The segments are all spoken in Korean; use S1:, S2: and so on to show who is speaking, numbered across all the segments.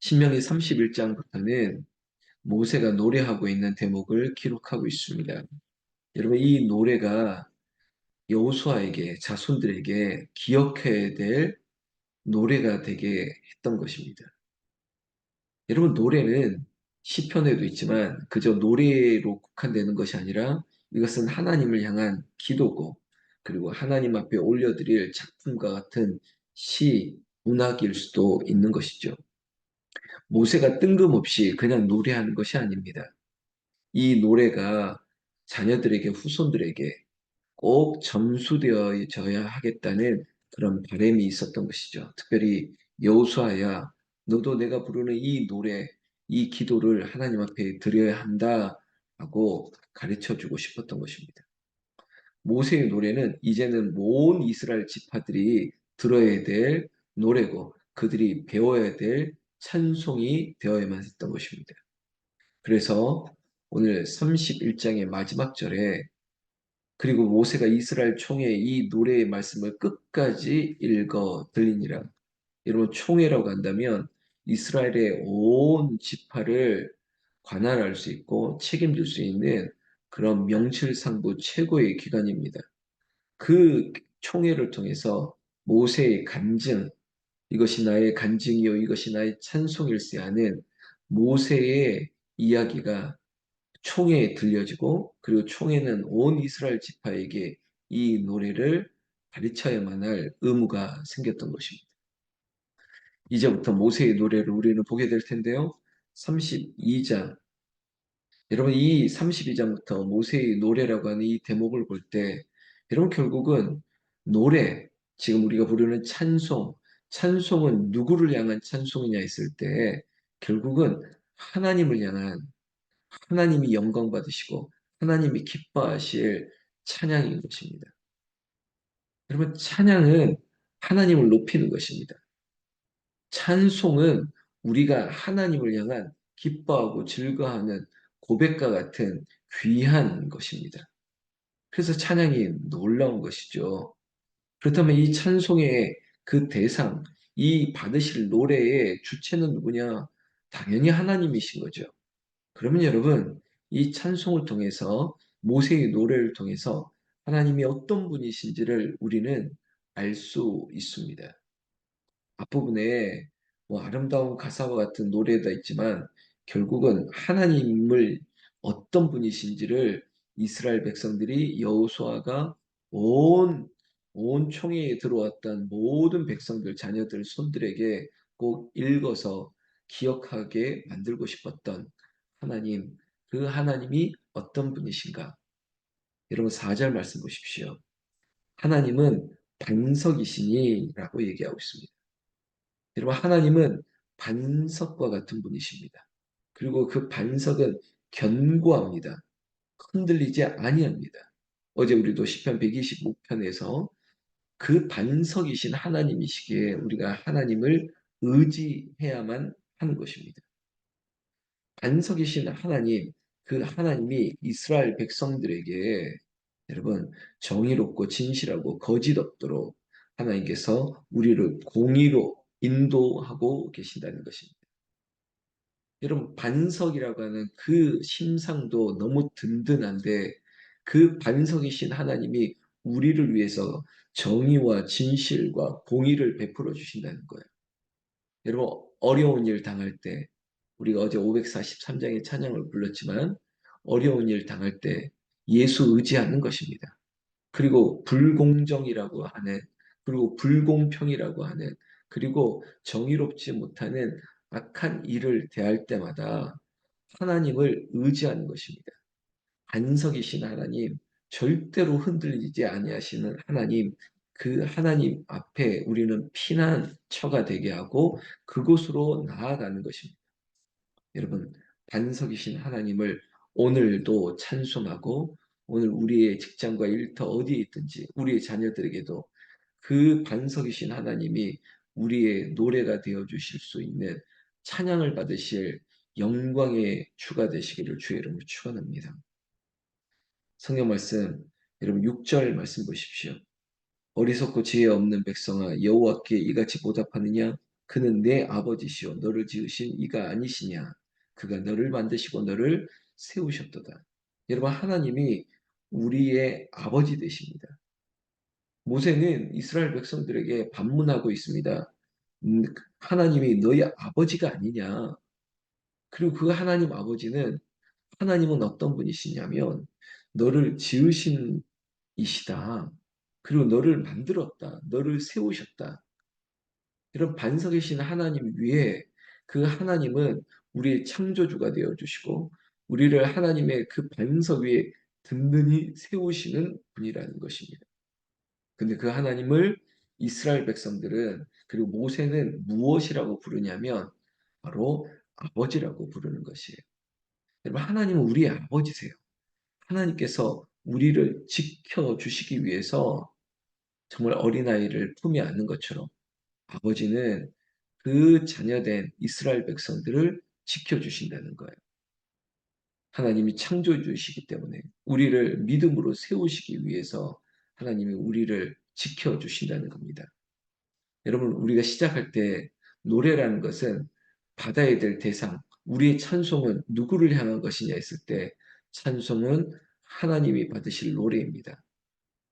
S1: 신명기 31장부터는 모세가 노래하고 있는 대목을 기록하고 있습니다. 여러분, 이 노래가 여호수아에게, 자손들에게 기억해야 될 노래가 되게 했던 것입니다. 여러분, 노래는 시편에도 있지만 그저 노래로 국한되는 것이 아니라 이것은 하나님을 향한 기도고, 그리고 하나님 앞에 올려드릴 작품과 같은 시, 문학일 수도 있는 것이죠. 모세가 뜬금없이 그냥 노래하는 것이 아닙니다. 이 노래가 자녀들에게, 후손들에게 꼭 점수되어져야 하겠다는 그런 바람이 있었던 것이죠. 특별히 여호수아야, 너도 내가 부르는 이 노래, 이 기도를 하나님 앞에 드려야 한다 하고 가르쳐 주고 싶었던 것입니다. 모세의 노래는 이제는 온 이스라엘 지파들이 들어야 될 노래고, 그들이 배워야 될 찬송이 되어야만 했던 것입니다. 그래서 오늘 31장의 마지막 절에, 그리고 모세가 이스라엘 총회에 이 노래의 말씀을 끝까지 읽어 들리니라. 여러분, 총회라고 한다면 이스라엘의 온 지파를 관할할 수 있고 책임질 수 있는 그런 명실상부 최고의 기관입니다. 그 총회를 통해서 모세의 간증, 이것이 나의 간증이요 이것이 나의 찬송일세 하는 모세의 이야기가 총회에 들려지고, 그리고 총회는 온 이스라엘 지파에게 이 노래를 가르쳐야만 할 의무가 생겼던 것입니다. 이제부터 모세의 노래를 우리는 보게 될 텐데요. 32장. 여러분, 이 32장부터 모세의 노래라고 하는 이 대목을 볼 때, 여러분, 결국은 노래, 지금 우리가 부르는 찬송, 찬송은 누구를 향한 찬송이냐 했을 때, 결국은 하나님을 향한, 하나님이 영광 받으시고 하나님이 기뻐하실 찬양인 것입니다. 여러분, 찬양은 하나님을 높이는 것입니다. 찬송은 우리가 하나님을 향한 기뻐하고 즐거워하는 고백과 같은 귀한 것입니다. 그래서 찬양이 놀라운 것이죠. 그렇다면 이 찬송의 그 대상, 이 받으실 노래의 주체는 누구냐? 당연히 하나님이신 거죠. 그러면 여러분, 이 찬송을 통해서, 모세의 노래를 통해서 하나님이 어떤 분이신지를 우리는 알 수 있습니다. 앞부분에 뭐 아름다운 가사와 같은 노래가 있지만 결국은 하나님을 어떤 분이신지를 이스라엘 백성들이, 여호수아가 온, 온 총회에 들어왔던 모든 백성들, 자녀들, 손들에게 꼭 읽어서 기억하게 만들고 싶었던 하나님, 그 하나님이 어떤 분이신가? 여러분, 4절 말씀 보십시오. 하나님은 반석이시니라고 얘기하고 있습니다. 여러분, 하나님은 반석과 같은 분이십니다. 그리고 그 반석은 견고합니다. 흔들리지 아니합니다. 어제 우리도 시편 125편에서 그 반석이신 하나님이시기에 우리가 하나님을 의지해야만 하는 것입니다. 반석이신 하나님, 그 하나님이 이스라엘 백성들에게, 여러분, 정의롭고 진실하고 거짓 없도록 하나님께서 우리를 공의로 인도하고 계신다는 것입니다. 여러분, 반석이라고 하는 그 심상도 너무 든든한데, 그 반석이신 하나님이 우리를 위해서 정의와 진실과 공의를 베풀어 주신다는 거예요. 여러분, 어려운 일 당할 때, 우리가 어제 543장의 찬양을 불렀지만, 어려운 일 당할 때 예수 의지하는 것입니다. 그리고 불공정이라고 하는, 그리고 불공평이라고 하는, 그리고 정의롭지 못하는 악한 일을 대할 때마다 하나님을 의지하는 것입니다. 반석이신 하나님, 절대로 흔들리지 아니하시는 하나님, 그 하나님 앞에 우리는 피난처가 되게 하고 그곳으로 나아가는 것입니다. 여러분, 반석이신 하나님을 오늘도 찬송하고, 오늘 우리의 직장과 일터 어디에 있든지 우리의 자녀들에게도 그 반석이신 하나님이 우리의 노래가 되어 주실 수 있는 찬양을 받으실 영광의 주가 되시기를 주의 이름으로 축원합니다. 성경 말씀, 여러분 6절 말씀 보십시오. 어리석고 지혜 없는 백성아, 여호와께 이같이 보답하느냐? 그는 내 아버지시오 너를 지으신 이가 아니시냐. 그가 너를 만드시고 너를 세우셨도다. 여러분 하나님이 우리의 아버지 되십니다. 모세는 이스라엘 백성들에게 반문하고 있습니다. 하나님이 너희 아버지가 아니냐. 그리고 그 하나님 아버지는 하나님은 어떤 분이시냐면 너를 지으신 이시다. 그리고 너를 만들었다. 너를 세우셨다. 이런 반석이신 하나님 위에 그 하나님은 우리의 창조주가 되어 주시고 우리를 하나님의 그 반석 위에 든든히 세우시는 분이라는 것입니다. 근데 그 하나님을 이스라엘 백성들은 그리고 모세는 무엇이라고 부르냐면 바로 아버지라고 부르는 것이에요. 여러분 하나님은 우리의 아버지세요. 하나님께서 우리를 지켜주시기 위해서 정말 어린아이를 품에 안는 것처럼 아버지는 그 자녀된 이스라엘 백성들을 지켜주신다는 거예요. 하나님이 창조주시기 때문에 우리를 믿음으로 세우시기 위해서 하나님이 우리를 지켜주신다는 겁니다. 여러분, 우리가 시작할 때 노래라는 것은 받아야 될 대상, 우리의 찬송은 누구를 향한 것이냐 했을 때 찬송은 하나님이 받으실 노래입니다.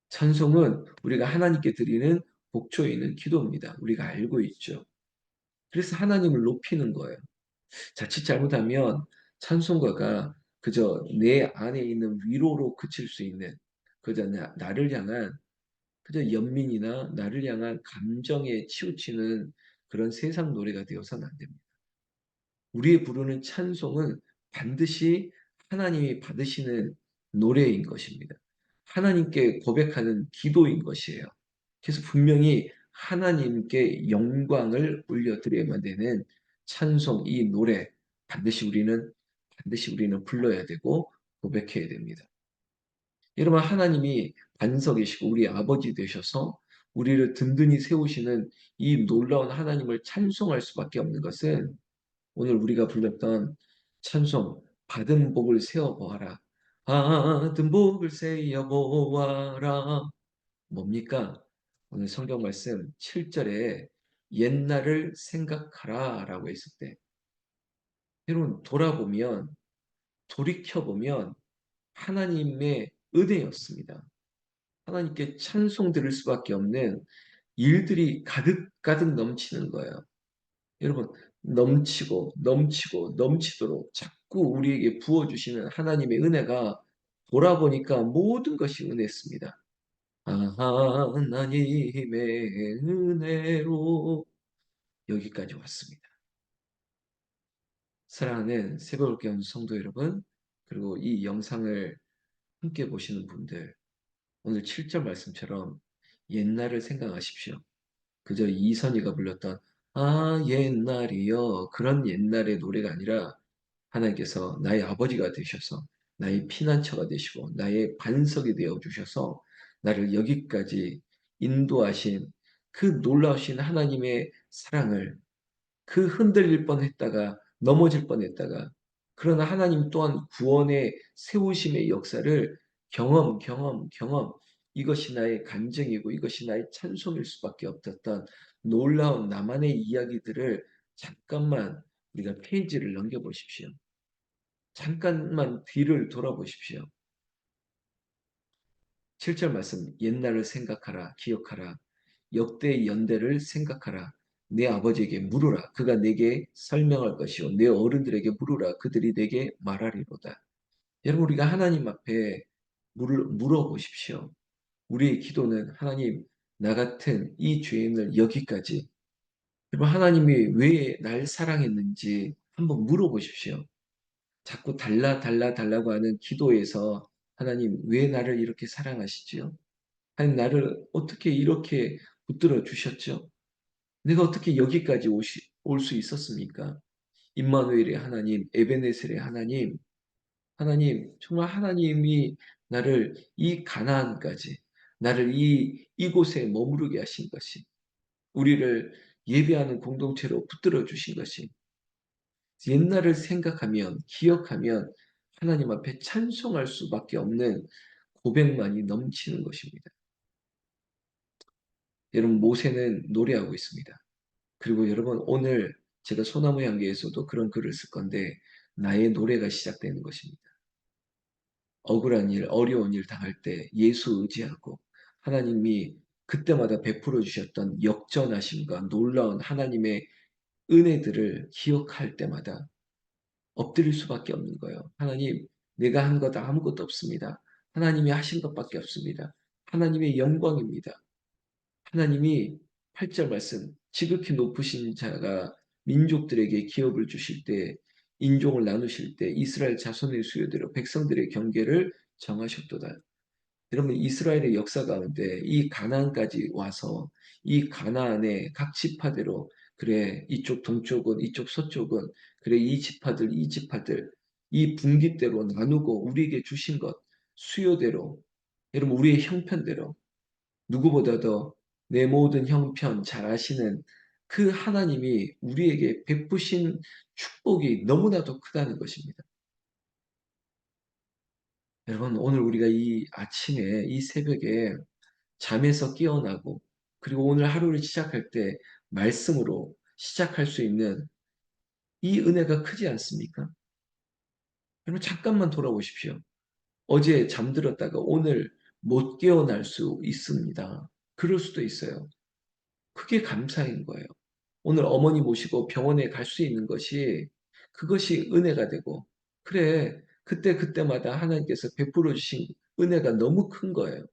S1: 찬송은 우리가 하나님께 드리는 복초에 있는 기도입니다. 우리가 알고 있죠. 그래서 하나님을 높이는 거예요. 자칫 잘못하면 찬송가가 그저 내 안에 있는 위로로 그칠 수 있는 그저 나를 향한 그저 연민이나 나를 향한 감정에 치우치는 그런 세상 노래가 되어서는 안 됩니다. 우리의 부르는 찬송은 반드시 하나님이 받으시는 노래인 것입니다. 하나님께 고백하는 기도인 것이에요. 그래서 분명히 하나님께 영광을 올려드려야만 되는 찬송, 이 노래 반드시 우리는 불러야 되고 고백해야 됩니다. 여러분 하나님이 반석이시고 우리 아버지 되셔서 우리를 든든히 세우시는 이 놀라운 하나님을 찬송할 수밖에 없는 것은 오늘 우리가 불렀던 찬송 받은 복을 세어 보아라. 받은 복을 세어 보아라. 뭡니까? 오늘 성경 말씀 7절에 옛날을 생각하라 라고 했을 때 여러분 돌이켜보면 하나님의 은혜였습니다. 하나님께 찬송 드릴 수밖에 없는 일들이 가득가득 넘치는 거예요. 여러분 넘치고 넘치고 넘치도록 자꾸 우리에게 부어주시는 하나님의 은혜가 돌아보니까 모든 것이 은혜였습니다. 하나님의 은혜로 여기까지 왔습니다. 사랑하는 새벽을 성도 여러분, 그리고 이 영상을 함께 보시는 분들, 오늘 7절 말씀처럼 옛날을 생각하십시오. 그저 이선희가 불렀던 아 옛날이여 그런 옛날의 노래가 아니라 하나님께서 나의 아버지가 되셔서 나의 피난처가 되시고 나의 반석이 되어 주셔서 나를 여기까지 인도하신 그 놀라우신 하나님의 사랑을 그 흔들릴 뻔했다가 넘어질 뻔했다가 그러나 하나님 또한 구원의 세우심의 역사를 경험 이것이 나의 간증이고 이것이 나의 찬송일 수밖에 없었던 놀라운 나만의 이야기들을 잠깐만 우리가 페이지를 넘겨보십시오. 잠깐만 뒤를 돌아보십시오. 7절 말씀 옛날을 생각하라 기억하라 역대의 연대를 생각하라 내 아버지에게 물으라 그가 내게 설명할 것이요 내 어른들에게 물으라 그들이 내게 말하리로다. 여러분 우리가 하나님 앞에 물어보십시오. 우리의 기도는 하나님 나 같은 이 죄인을 여기까지 여러분 하나님이 왜 날 사랑했는지 한번 물어보십시오. 자꾸 달라고 하는 기도에서 하나님 왜 나를 이렇게 사랑하시지요? 하나님 나를 어떻게 이렇게 붙들어 주셨죠? 내가 어떻게 여기까지 올 수 있었습니까? 임마누엘의 하나님, 에베네셀의 하나님, 하나님 정말 하나님이 나를 이 가나안까지 나를 이곳에 머무르게 하신 것이 우리를 예배하는 공동체로 붙들어 주신 것이 옛날을 생각하면 기억하면 하나님 앞에 찬송할 수밖에 없는 고백만이 넘치는 것입니다. 여러분 모세는 노래하고 있습니다. 그리고 여러분 오늘 제가 소나무 향기에서도 그런 글을 쓸 건데 나의 노래가 시작되는 것입니다. 억울한 일, 어려운 일 당할 때 예수 의지하고 하나님이 그때마다 베풀어 주셨던 역전하심과 놀라운 하나님의 은혜들을 기억할 때마다 엎드릴 수밖에 없는 거예요. 하나님, 내가 한 것 아무것도 없습니다. 하나님이 하신 것밖에 없습니다. 하나님의 영광입니다. 하나님이 8절 말씀, 지극히 높으신 자가 민족들에게 기업을 주실 때, 인종을 나누실 때 이스라엘 자손의 수요대로 백성들의 경계를 정하셨도다. 여러분 이스라엘의 역사 가운데 이 가나안까지 와서 이 가나안의 각 지파대로 그래 이쪽 동쪽은 이쪽 서쪽은 그래 이 지파들 이 지파들 이 분깃대로 나누고 우리에게 주신 것 수요대로 여러분 우리의 형편대로 누구보다도 내 모든 형편 잘 아시는 그 하나님이 우리에게 베푸신 축복이 너무나도 크다는 것입니다. 여러분 오늘 우리가 이 아침에 이 새벽에 잠에서 깨어나고 그리고 오늘 하루를 시작할 때 말씀으로 시작할 수 있는 이 은혜가 크지 않습니까? 여러분 잠깐만 돌아보십시오. 어제 잠들었다가 오늘 못 깨어날 수 있습니다. 그럴 수도 있어요. 그게 감사인 거예요. 오늘 어머니 모시고 병원에 갈 수 있는 것이 그것이 은혜가 되고 그래 그때마다 하나님께서 베풀어 주신 은혜가 너무 큰 거예요.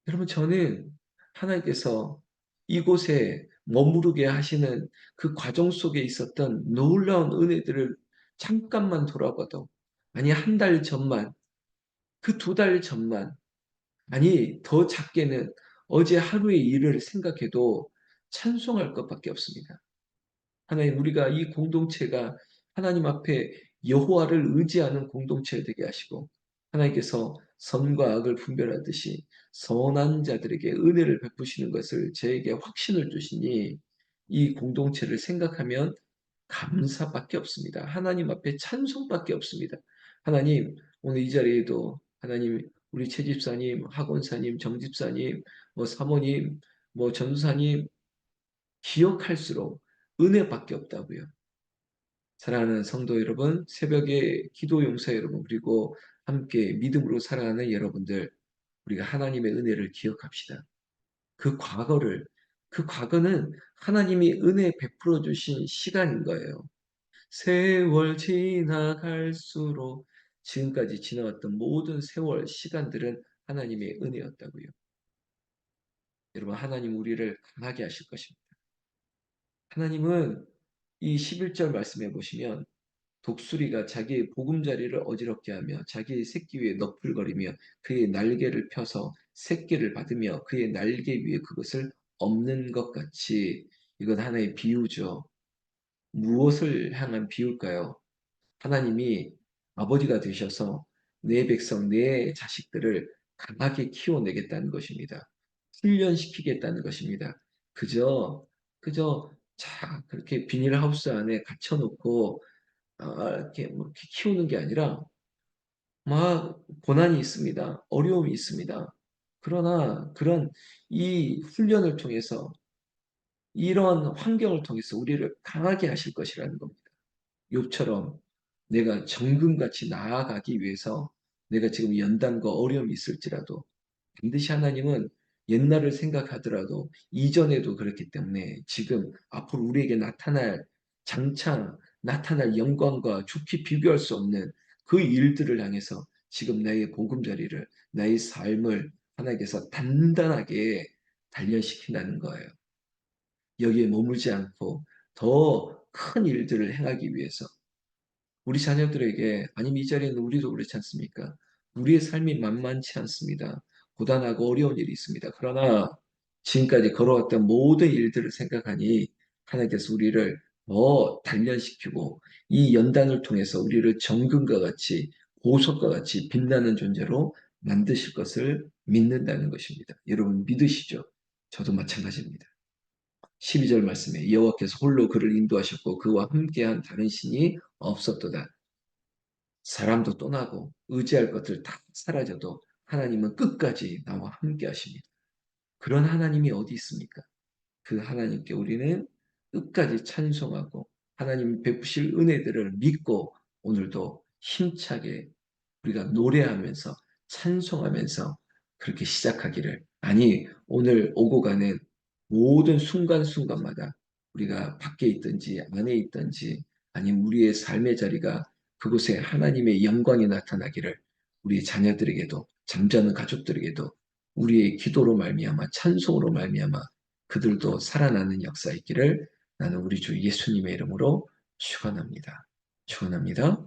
S1: 여러분, 저는 하나님께서 이곳에 머무르게 하시는 그 과정 속에 있었던 놀라운 은혜들을 잠깐만 돌아봐도, 아니, 한 달 전만, 그 두 달 전만, 아니, 더 작게는 어제 하루의 일을 생각해도 찬송할 것밖에 없습니다. 하나님, 우리가 이 공동체가 하나님 앞에 여호와를 의지하는 공동체가 되게 하시고 하나님께서 선과 악을 분별하듯이 선한 자들에게 은혜를 베푸시는 것을 저에게 확신을 주시니 이 공동체를 생각하면 감사밖에 없습니다. 하나님 앞에 찬송밖에 없습니다. 하나님, 오늘 이 자리에도 하나님 우리 최 집사님, 학원사님, 정 집사님, 뭐 사모님, 뭐 전사님 기억할수록 은혜밖에 없다고요. 사랑하는 성도 여러분, 새벽에 기도 용사 여러분, 그리고 함께 믿음으로 살아가는 여러분들, 우리가 하나님의 은혜를 기억합시다. 그 과거를, 그 과거는 하나님이 은혜 베풀어 주신 시간인 거예요. 세월 지나갈수록 지금까지 지나왔던 모든 세월, 시간들은 하나님의 은혜였다고요. 여러분, 하나님 우리를 강하게 하실 것입니다. 하나님은 이 11절 말씀해 보시면 독수리가 자기의 보금자리를 어지럽게 하며 자기의 새끼 위에 너풀거리며 그의 날개를 펴서 새끼를 받으며 그의 날개 위에 그것을 엎는 것 같이 이건 하나의 비유죠. 무엇을 향한 비유일까요? 하나님이 아버지가 되셔서 내 백성, 내 자식들을 강하게 키워내겠다는 것입니다. 훈련시키겠다는 것입니다. 그저, 그저 그렇게 비닐하우스 안에 갇혀놓고 이렇게 뭐 이렇게 키우는 게 아니라 막 고난이 있습니다. 어려움이 있습니다. 그러나 그런 이 훈련을 통해서 이런 환경을 통해서 우리를 강하게 하실 것이라는 겁니다. 욥처럼 내가 정금같이 나아가기 위해서 내가 지금 연단과 어려움이 있을지라도 반드시 하나님은 옛날을 생각하더라도 이전에도 그렇기 때문에 지금 앞으로 우리에게 나타날 장차 나타날 영광과 좋게 비교할 수 없는 그 일들을 향해서 지금 나의 보금자리를 나의 삶을 하나님께서 단단하게 단련시킨다는 거예요. 여기에 머물지 않고 더 큰 일들을 행하기 위해서 우리 자녀들에게 아니면 이 자리에 있는 우리도 그렇지 않습니까? 우리의 삶이 만만치 않습니다. 고단하고 어려운 일이 있습니다. 그러나 지금까지 걸어왔던 모든 일들을 생각하니 하나님께서 우리를 더 단련시키고 이 연단을 통해서 우리를 정금과 같이 보석과 같이 빛나는 존재로 만드실 것을 믿는다는 것입니다. 여러분 믿으시죠? 저도 마찬가지입니다. 12절 말씀에 여호와께서 홀로 그를 인도하셨고 그와 함께한 다른 신이 없었도다. 사람도 떠나고 의지할 것들 다 사라져도 하나님은 끝까지 나와 함께 하십니다. 그런 하나님이 어디 있습니까? 그 하나님께 우리는 끝까지 찬송하고 하나님 베푸실 은혜들을 믿고 오늘도 힘차게 우리가 노래하면서 찬송하면서 그렇게 시작하기를, 아니 오늘 오고 가는 모든 순간순간마다 우리가 밖에 있든지 안에 있든지 아니면 우리의 삶의 자리가 그곳에 하나님의 영광이 나타나기를, 우리 자녀들에게도 잠자는 가족들에게도 우리의 기도로 말미암아 찬송으로 말미암아 그들도 살아나는 역사 있기를 나는 우리 주 예수님의 이름으로 축원합니다. 축원합니다.